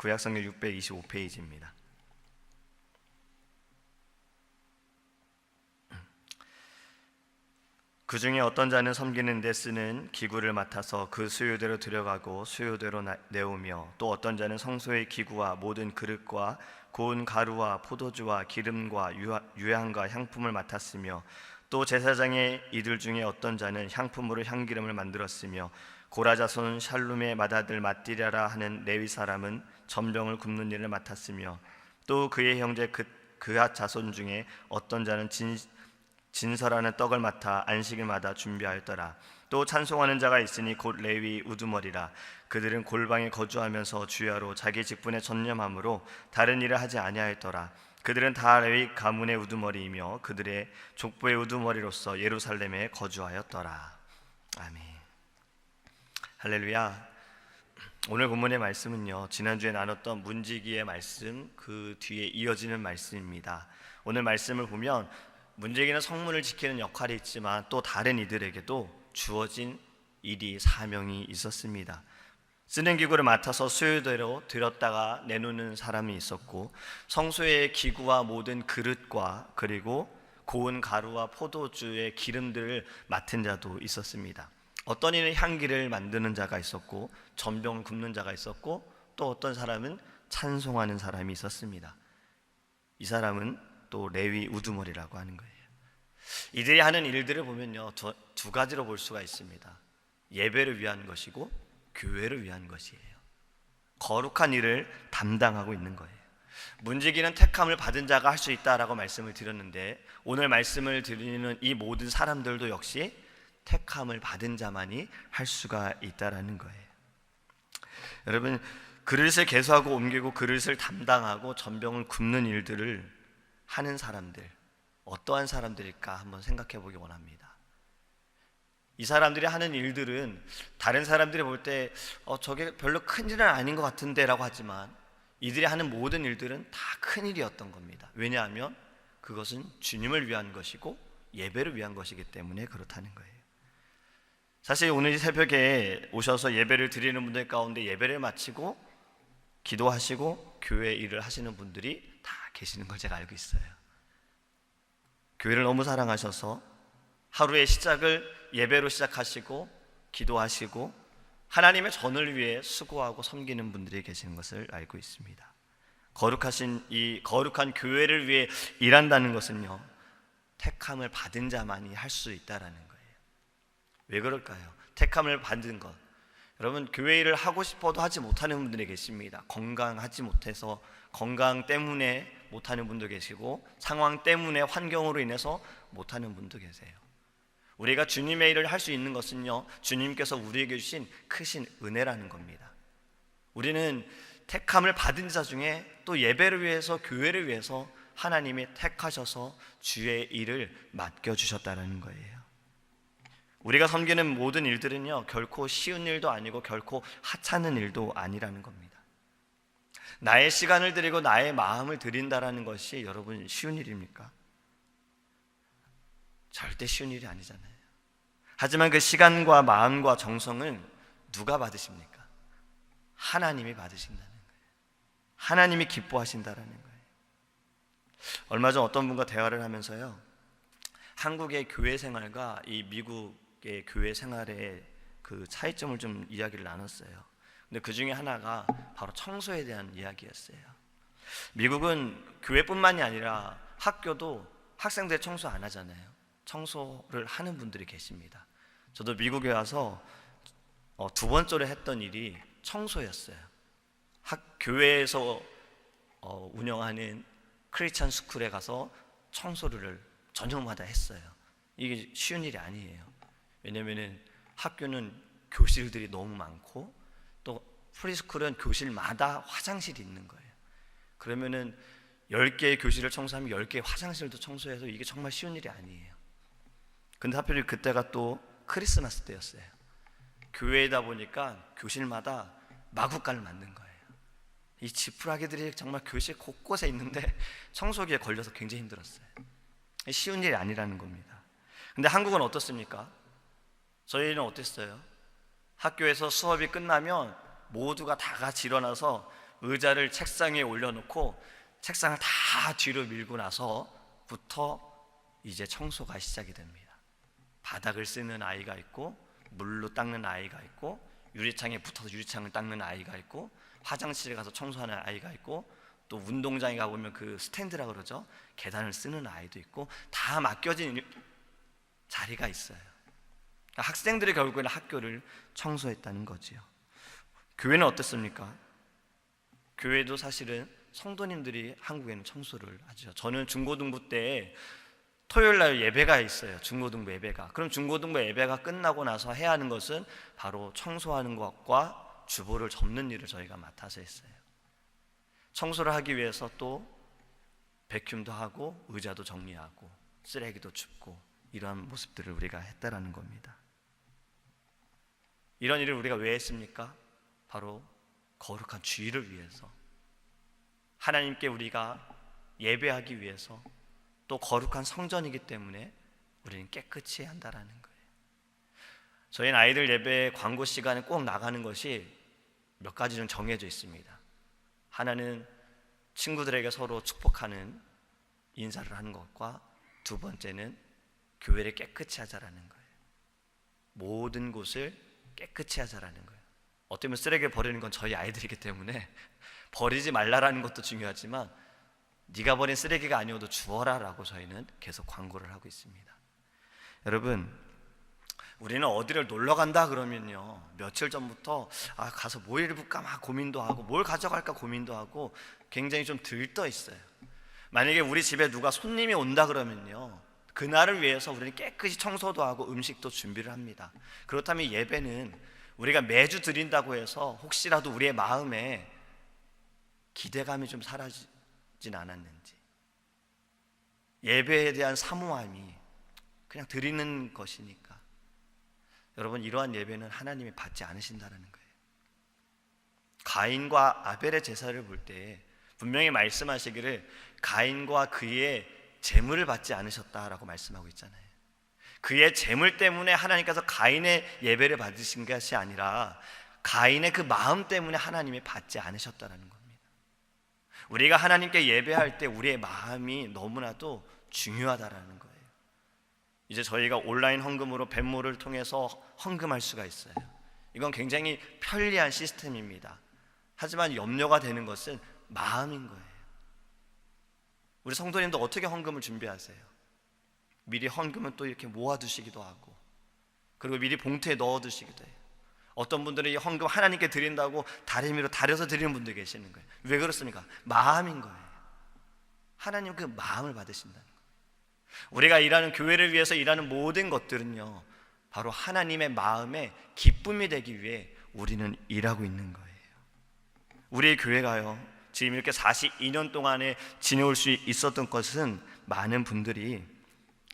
구약성경 625페이지입니다. 그 중에 어떤 자는 섬기는 데 쓰는 기구를 맡아서 그 수요대로 들여가고 수요대로 내오며, 또 어떤 자는 성소의 기구와 모든 그릇과 고운 가루와 포도주와 기름과 유향과 향품을 맡았으며, 또 제사장의 이들 중에 어떤 자는 향품으로 향기름을 만들었으며, 고라 자손 샬룸의 맏아들 맏디랴라 하는 레위 사람은 전병을 굽는 일을 맡았으며, 또 그의 형제 그앗 자손 중에 어떤 자는 진설하는 떡을 맡아 안식일마다 준비하였더라. 또 찬송하는 자가 있으니 곧 레위 우두머리라. 그들은 골방에 거주하면서 주야로 자기 직분에 전념함으로 다른 일을 하지 아니하였더라. 그들은 다 레위 가문의 우두머리이며 그들의 족보의 우두머리로서 예루살렘에 거주하였더라. 아멘. 할렐루야. 오늘 본문의 말씀은요, 지난주에 나눴던 문지기의 말씀 그 뒤에 이어지는 말씀입니다. 오늘 말씀을 보면 문지기는 성문을 지키는 역할이 있지만 또 다른 이들에게도 주어진 일이, 사명이 있었습니다. 쓰는 기구를 맡아서 수요대로 들였다가 내놓는 사람이 있었고, 성소의 기구와 모든 그릇과 그리고 고운 가루와 포도주의 기름들을 맡은 자도 있었습니다. 어떤 이는 향기를 만드는 자가 있었고, 전병을 굽는 자가 있었고, 또 어떤 사람은 찬송하는 사람이 있었습니다. 이 사람은 또 레위 우두머리라고 하는 거예요. 이들이 하는 일들을 보면요, 두 가지로 볼 수가 있습니다. 예배를 위한 것이고 교회를 위한 것이에요. 거룩한 일을 담당하고 있는 거예요. 문지기는 택함을 받은 자가 할 수 있다라고 말씀을 드렸는데, 오늘 말씀을 드리는 이 모든 사람들도 역시 택함을 받은 자만이 할 수가 있다라는 거예요. 여러분, 그릇을 개수하고 옮기고 그릇을 담당하고 전병을 굽는 일들을 하는 사람들, 어떠한 사람들일까 한번 생각해 보기 원합니다. 이 사람들이 하는 일들은 다른 사람들이 볼 때 저게 별로 큰 일은 아닌 것 같은데 라고 하지만, 이들이 하는 모든 일들은 다 큰 일이었던 겁니다. 왜냐하면 그것은 주님을 위한 것이고 예배를 위한 것이기 때문에 그렇다는 거예요. 사실 오늘 새벽에 오셔서 예배를 드리는 분들 가운데 예배를 마치고 기도하시고 교회 일을 하시는 분들이 다 계시는 걸 제가 알고 있어요. 교회를 너무 사랑하셔서 하루의 시작을 예배로 시작하시고 기도하시고 하나님의 전을 위해 수고하고 섬기는 분들이 계시는 것을 알고 있습니다. 거룩하신 이 거룩한 교회를 위해 일한다는 것은요, 택함을 받은 자만이 할 수 있다라는 거예요. 왜 그럴까요? 택함을 받은 것, 여러분, 교회 일을 하고 싶어도 하지 못하는 분들이 계십니다. 건강하지 못해서, 건강 때문에 못하는 분도 계시고, 상황 때문에, 환경으로 인해서 못하는 분도 계세요. 우리가 주님의 일을 할 수 있는 것은요, 주님께서 우리에게 주신 크신 은혜라는 겁니다. 우리는 택함을 받은 자 중에 또 예배를 위해서, 교회를 위해서 하나님이 택하셔서 주의 일을 맡겨주셨다는 거예요. 우리가 섬기는 모든 일들은요, 결코 쉬운 일도 아니고 결코 하찮은 일도 아니라는 겁니다. 나의 시간을 드리고 나의 마음을 드린다라는 것이 여러분 쉬운 일입니까? 절대 쉬운 일이 아니잖아요. 하지만 그 시간과 마음과 정성은 누가 받으십니까? 하나님이 받으신다는 거예요. 하나님이 기뻐하신다라는 거예요. 얼마 전 어떤 분과 대화를 하면서요, 한국의 교회 생활과 이 미국의 교회 생활의 그 차이점을 좀 이야기를 나눴어요. 근데 그 중에 하나가 바로 청소에 대한 이야기였어요. 미국은 교회뿐만이 아니라 학교도 학생들 청소 안 하잖아요. 청소를 하는 분들이 계십니다. 저도 미국에 와서 두 번째로 했던 일이 청소였어요. 교회에서 운영하는 크리스찬 스쿨에 가서 청소를 저녁마다 했어요. 이게 쉬운 일이 아니에요. 왜냐면은 학교는 교실들이 너무 많고, 또 프리스쿨은 교실마다 화장실이 있는 거예요. 그러면은 10개의 교실을 청소하면 10개의 화장실도 청소해서 이게 정말 쉬운 일이 아니에요. 근데 하필 그때가 또 크리스마스 때였어요. 교회이다 보니까 교실마다 마구간을 만든 거예요. 이 지푸라기들이 정말 교실 곳곳에 있는데 청소기에 걸려서 굉장히 힘들었어요. 쉬운 일이 아니라는 겁니다. 근데 한국은 어떻습니까? 저희는 어땠어요? 학교에서 수업이 끝나면 모두가 다 같이 일어나서 의자를 책상 위에 올려놓고 책상을 다 뒤로 밀고 나서부터 이제 청소가 시작이 됩니다. 바닥을 쓰는 아이가 있고, 물로 닦는 아이가 있고, 유리창에 붙어서 유리창을 닦는 아이가 있고, 화장실에 가서 청소하는 아이가 있고, 또 운동장에 가보면 그 스탠드라고 그러죠, 계단을 쓰는 아이도 있고, 다 맡겨진 자리가 있어요. 그러니까 학생들이 결국에는 학교를 청소했다는 거지요. 교회는 어땠습니까? 교회도 사실은 성도님들이 한국에는 청소를 하죠. 저는 중고등부 때 토요일 날 예배가 있어요. 중고등부 예배가. 그럼 중고등부 예배가 끝나고 나서 해야 하는 것은 바로 청소하는 것과 주보를 접는 일을 저희가 맡아서 했어요. 청소를 하기 위해서 또 백큐움도 하고 의자도 정리하고 쓰레기도 줍고 이러한 모습들을 우리가 했다라는 겁니다. 이런 일을 우리가 왜 했습니까? 바로 거룩한 주의를 위해서, 하나님께 우리가 예배하기 위해서, 또 거룩한 성전이기 때문에 우리는 깨끗이 해야 한다라는 거예요. 저희는 아이들 예배 광고 시간에 꼭 나가는 것이 몇 가지 좀 정해져 있습니다. 하나는 친구들에게 서로 축복하는 인사를 하는 것과, 두 번째는 교회를 깨끗이 하자라는 거예요. 모든 곳을 깨끗이 하자라는 거예요. 어쩌면 쓰레기 버리는 건 저희 아이들이기 때문에 버리지 말라라는 것도 중요하지만, 네가 버린 쓰레기가 아니어도 주어라 라고 저희는 계속 광고를 하고 있습니다. 여러분, 우리는 어디를 놀러 간다 그러면요, 며칠 전부터 가서 뭐 입을까 막 고민도 하고, 뭘 가져갈까 고민도 하고 굉장히 좀 들떠 있어요. 만약에 우리 집에 누가 손님이 온다 그러면요, 그날을 위해서 우리는 깨끗이 청소도 하고 음식도 준비를 합니다. 그렇다면 예배는 우리가 매주 드린다고 해서 혹시라도 우리의 마음에 기대감이 좀 사라지진 않았는지, 예배에 대한 사모함이 그냥 드리는 것이니까, 여러분, 이러한 예배는 하나님이 받지 않으신다는 거예요. 가인과 아벨의 제사를 볼 때 분명히 말씀하시기를 가인과 그의 재물을 받지 않으셨다라고 말씀하고 있잖아요. 그의 재물 때문에 하나님께서 가인의 예배를 받으신 것이 아니라 가인의 그 마음 때문에 하나님이 받지 않으셨다는 겁니다. 우리가 하나님께 예배할 때 우리의 마음이 너무나도 중요하다라는 거예요. 이제 저희가 온라인 헌금으로 벤모를 통해서 헌금할 수가 있어요. 이건 굉장히 편리한 시스템입니다. 하지만 염려가 되는 것은 마음인 거예요. 우리 성도님도 어떻게 헌금을 준비하세요? 미리 헌금은 또 이렇게 모아두시기도 하고, 그리고 미리 봉투에 넣어두시기도 해요. 어떤 분들은 이 헌금 하나님께 드린다고 다리미로 다려서 드리는 분들 계시는 거예요. 왜 그렇습니까? 마음인 거예요. 하나님 그 마음을 받으신다는 거예요. 우리가 일하는, 교회를 위해서 일하는 모든 것들은요, 바로 하나님의 마음에 기쁨이 되기 위해 우리는 일하고 있는 거예요. 우리의 교회가요, 지금 이렇게 42년 동안에 지내올 수 있었던 것은 많은 분들이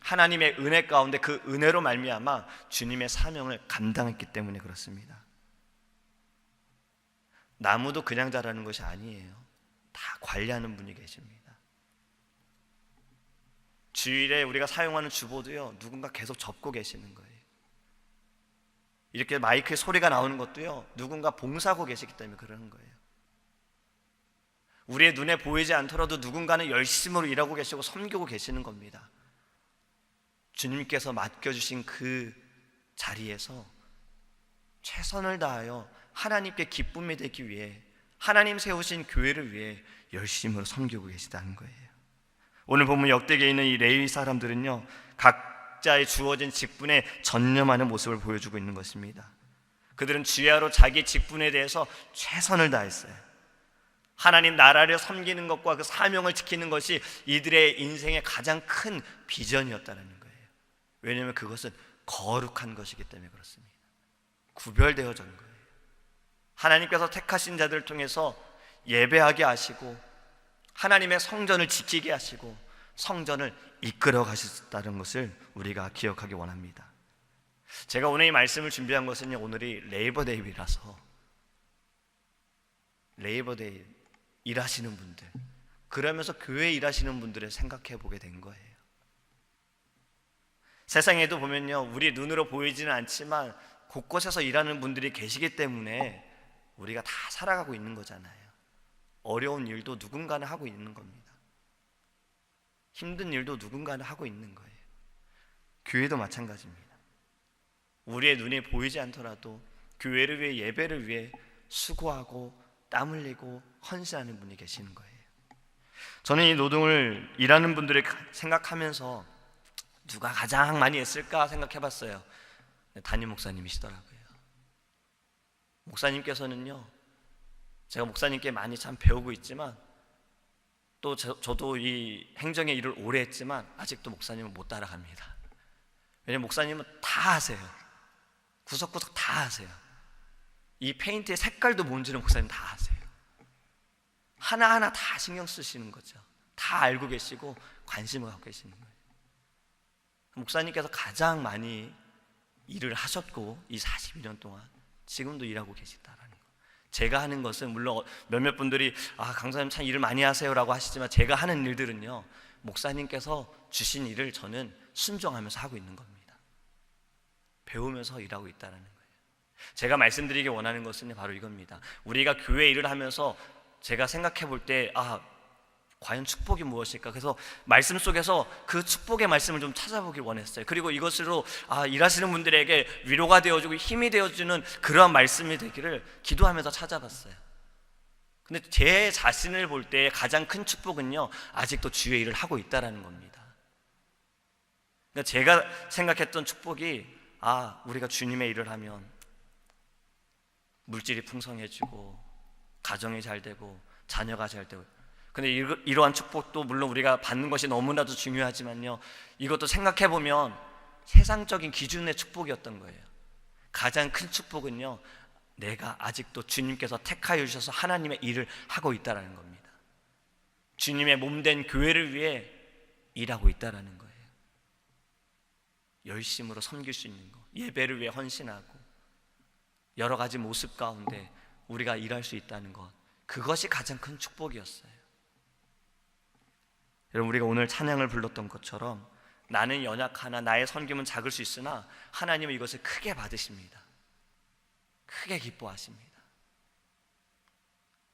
하나님의 은혜 가운데 그 은혜로 말미암아 주님의 사명을 감당했기 때문에 그렇습니다. 나무도 그냥 자라는 것이 아니에요. 다 관리하는 분이 계십니다. 주일에 우리가 사용하는 주보도요, 누군가 계속 접고 계시는 거예요. 이렇게 마이크에 소리가 나오는 것도요, 누군가 봉사하고 계시기 때문에 그러는 거예요. 우리의 눈에 보이지 않더라도 누군가는 열심으로 일하고 계시고 섬기고 계시는 겁니다. 주님께서 맡겨주신 그 자리에서 최선을 다하여 하나님께 기쁨이 되기 위해, 하나님 세우신 교회를 위해 열심으로 섬기고 계시다는 거예요. 오늘 보면 역대기에 있는 이 레위 사람들은요, 각자의 주어진 직분에 전념하는 모습을 보여주고 있는 것입니다. 그들은 주야로 자기 직분에 대해서 최선을 다했어요. 하나님 나라를 섬기는 것과 그 사명을 지키는 것이 이들의 인생의 가장 큰 비전이었다는 거예요. 왜냐하면 그것은 거룩한 것이기 때문에 그렇습니다. 구별되어진 거예요. 하나님께서 택하신 자들을 통해서 예배하게 하시고 하나님의 성전을 지키게 하시고 성전을 이끌어 가셨다는 것을 우리가 기억하기 원합니다. 제가 오늘 이 말씀을 준비한 것은요, 오늘이 레이버데이라서 레이버데이 일하시는 분들, 그러면서 교회 일하시는 분들을 생각해 보게 된 거예요. 세상에도 보면요, 우리 눈으로 보이지는 않지만 곳곳에서 일하는 분들이 계시기 때문에 우리가 다 살아가고 있는 거잖아요. 어려운 일도 누군가는 하고 있는 겁니다. 힘든 일도 누군가는 하고 있는 거예요. 교회도 마찬가지입니다. 우리의 눈에 보이지 않더라도 교회를 위해, 예배를 위해 수고하고 땀 흘리고 헌신하는 분이 계시는 거예요. 저는 이 노동을 일하는 분들을 생각하면서 누가 가장 많이 했을까 생각해봤어요. 담임 목사님이시더라고요. 목사님께서는요, 제가 목사님께 많이 참 배우고 있지만 또 저도 이 행정의 일을 오래 했지만 아직도 목사님은 못 따라갑니다. 왜냐면 목사님은 다 하세요. 구석구석 다 하세요. 이 페인트의 색깔도 뭔지는 목사님 다 아세요. 하나하나 다 신경 쓰시는 거죠. 다 알고 계시고 관심을 갖고 계시는 거예요. 목사님께서 가장 많이 일을 하셨고 이 42년 동안 지금도 일하고 계시다라는 거. 제가 하는 것은 물론 몇몇 분들이 강사님 참 일을 많이 하세요라고 하시지만 제가 하는 일들은요, 목사님께서 주신 일을 저는 순종하면서 하고 있는 겁니다. 배우면서 일하고 있다는 거예요. 제가 말씀드리기 원하는 것은 바로 이겁니다. 우리가 교회 일을 하면서 제가 생각해 볼 때 과연 축복이 무엇일까? 그래서 말씀 속에서 그 축복의 말씀을 좀 찾아보길 원했어요. 그리고 이것으로 일하시는 분들에게 위로가 되어주고 힘이 되어주는 그러한 말씀이 되기를 기도하면서 찾아봤어요. 근데 제 자신을 볼 때 가장 큰 축복은요, 아직도 주의 일을 하고 있다는 겁니다. 그러니까 제가 생각했던 축복이 우리가 주님의 일을 하면 물질이 풍성해지고 가정이 잘 되고 자녀가 잘 되고, 근데 이러한 축복도 물론 우리가 받는 것이 너무나도 중요하지만요, 이것도 생각해보면 세상적인 기준의 축복이었던 거예요. 가장 큰 축복은요, 내가 아직도 주님께서 택하여 주셔서 하나님의 일을 하고 있다는 겁니다. 주님의 몸된 교회를 위해 일하고 있다는 거예요. 열심으로 섬길 수 있는 것, 예배를 위해 헌신하고 여러 가지 모습 가운데 우리가 일할 수 있다는 것, 그것이 가장 큰 축복이었어요. 여러분, 우리가 오늘 찬양을 불렀던 것처럼 나는 연약하나 나의 섬김은 작을 수 있으나 하나님은 이것을 크게 받으십니다. 크게 기뻐하십니다.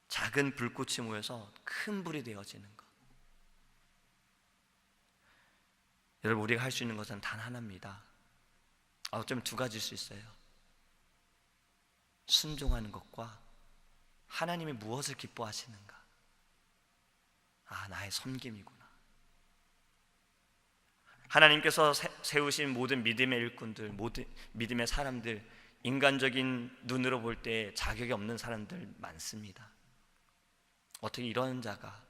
작은 불꽃이 모여서 큰 불이 되어지는 것. 여러분, 우리가 할 수 있는 것은 단 하나입니다. 어쩌면 두 가지일 수 있어요. 순종하는 것과 하나님이 무엇을 기뻐하시는가. 나의 섬김이구나. 하나님께서 세우신 모든 믿음의 일꾼들, 모든 믿음의 사람들, 인간적인 눈으로 볼 때 자격이 없는 사람들 많습니다. 어떻게 이런 자가,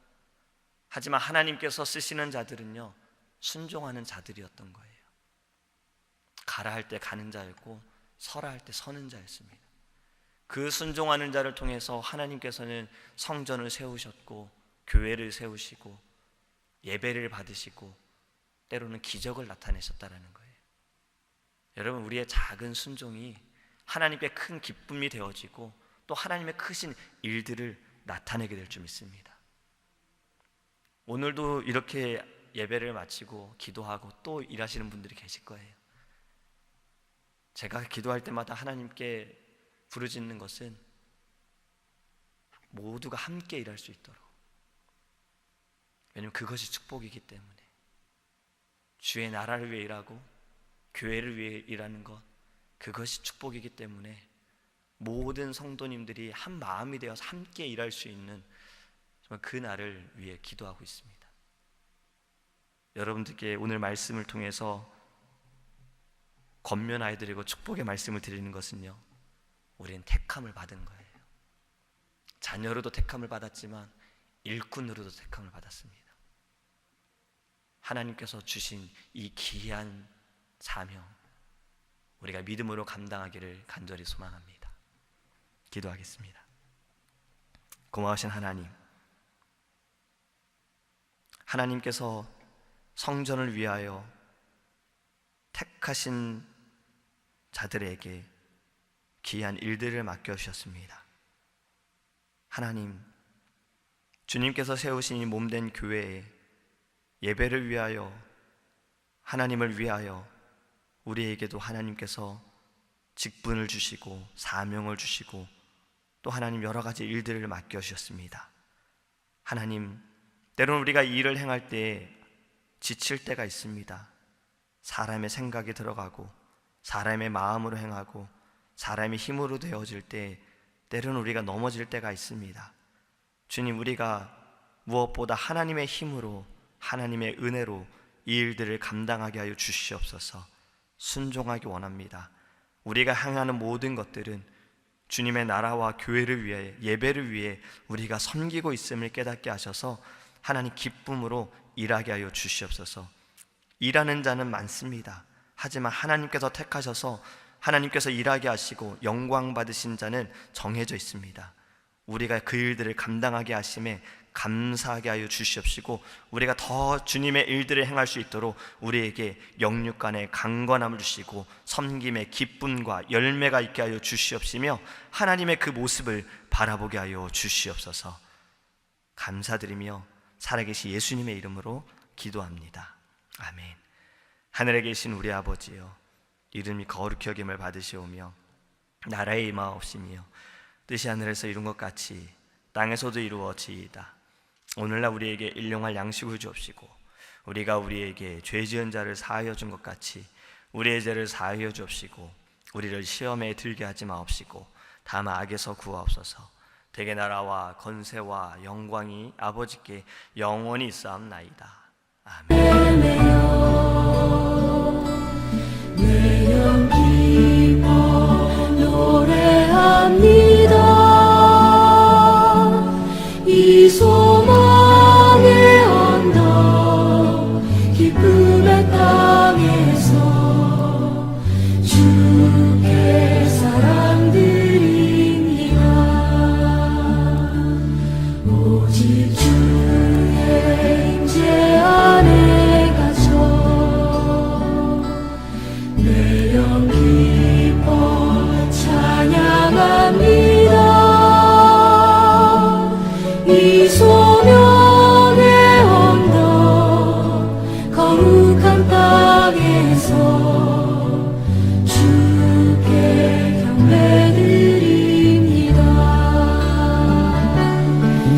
하지만 하나님께서 쓰시는 자들은요, 순종하는 자들이었던 거예요. 가라 할 때 가는 자였고 서라 할 때 서는 자였습니다. 그 순종하는 자를 통해서 하나님께서는 성전을 세우셨고 교회를 세우시고 예배를 받으시고 때로는 기적을 나타내셨다는 거예요. 여러분, 우리의 작은 순종이 하나님께 큰 기쁨이 되어지고 또 하나님의 크신 일들을 나타내게 될 줄 믿습니다. 오늘도 이렇게 예배를 마치고 기도하고 또 일하시는 분들이 계실 거예요. 제가 기도할 때마다 하나님께 부르짖는 것은 모두가 함께 일할 수 있도록, 왜냐하면 그것이 축복이기 때문에. 주의 나라를 위해 일하고 교회를 위해 일하는 것, 그것이 축복이기 때문에 모든 성도님들이 한 마음이 되어서 함께 일할 수 있는 정말 그 날을 위해 기도하고 있습니다. 여러분들께 오늘 말씀을 통해서 권면하여드리고 축복의 말씀을 드리는 것은요, 우리는 택함을 받은 거예요. 자녀로도 택함을 받았지만 일꾼으로도 택함을 받았습니다. 하나님께서 주신 이 귀한 사명, 우리가 믿음으로 감당하기를 간절히 소망합니다. 기도하겠습니다. 고마우신 하나님, 하나님께서 성전을 위하여 택하신 자들에게 귀한 일들을 맡겨주셨습니다. 하나님, 주님께서 세우신 이 몸된 교회에 예배를 위하여, 하나님을 위하여 우리에게도 하나님께서 직분을 주시고 사명을 주시고 또 하나님 여러 가지 일들을 맡겨주셨습니다. 하나님, 때로는 우리가 이 일을 행할 때 지칠 때가 있습니다. 사람의 생각이 들어가고 사람의 마음으로 행하고 사람의 힘으로 되어질 때 때로는 우리가 넘어질 때가 있습니다. 주님, 우리가 무엇보다 하나님의 힘으로 하나님의 은혜로 이 일들을 감당하게 하여 주시옵소서. 순종하기 원합니다. 우리가 행하는 모든 것들은 주님의 나라와 교회를 위해, 예배를 위해 우리가 섬기고 있음을 깨닫게 하셔서 하나님 기쁨으로 일하게 하여 주시옵소서. 일하는 자는 많습니다. 하지만 하나님께서 택하셔서 하나님께서 일하게 하시고 영광 받으신 자는 정해져 있습니다. 우리가 그 일들을 감당하게 하심에 감사하게 하여 주시옵시고, 우리가 더 주님의 일들을 행할 수 있도록 우리에게 영육간의 강건함을 주시고 섬김의 기쁨과 열매가 있게 하여 주시옵시며 하나님의 그 모습을 바라보게 하여 주시옵소서. 감사드리며 살아계신 예수님의 이름으로 기도합니다. 아멘. 하늘에 계신 우리 아버지여, 이름이 거룩히 여김을 받으시오며 나라의 임하옵시며 뜻이 하늘에서 이룬 것 같이 땅에서도 이루어지이다. 오늘날 우리에게 일용할 양식을 주옵시고 우리가 우리에게 죄 지은 자를 사하여 준 것 같이 우리의 죄를 사하여 주옵시고 우리를 시험에 들게 하지 마옵시고 다만 악에서 구하옵소서. 대개 나라와 건세와 영광이 아버지께 영원히 있사옵나이다. 아멘. 내 영 기뻐 노래합니다. 이 소망의 언덕 기쁨의 땅에서 주께 사랑드립니다. 오직 주의 임재 안에 갇혀 내 영 기뻐 찬양합니다. 이 소명의 언덕 거룩한 땅에서 주께 경배드립니다.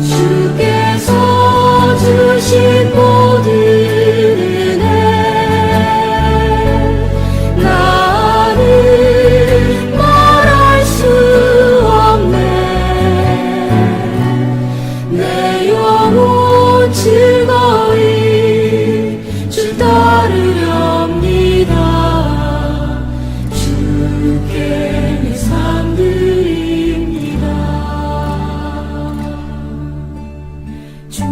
주께서 주신 모든 은혜 나는 말할 수 없네. 내 영혼 즐거이 주 따르렵니다. 주께 내 삶 드립니다. 주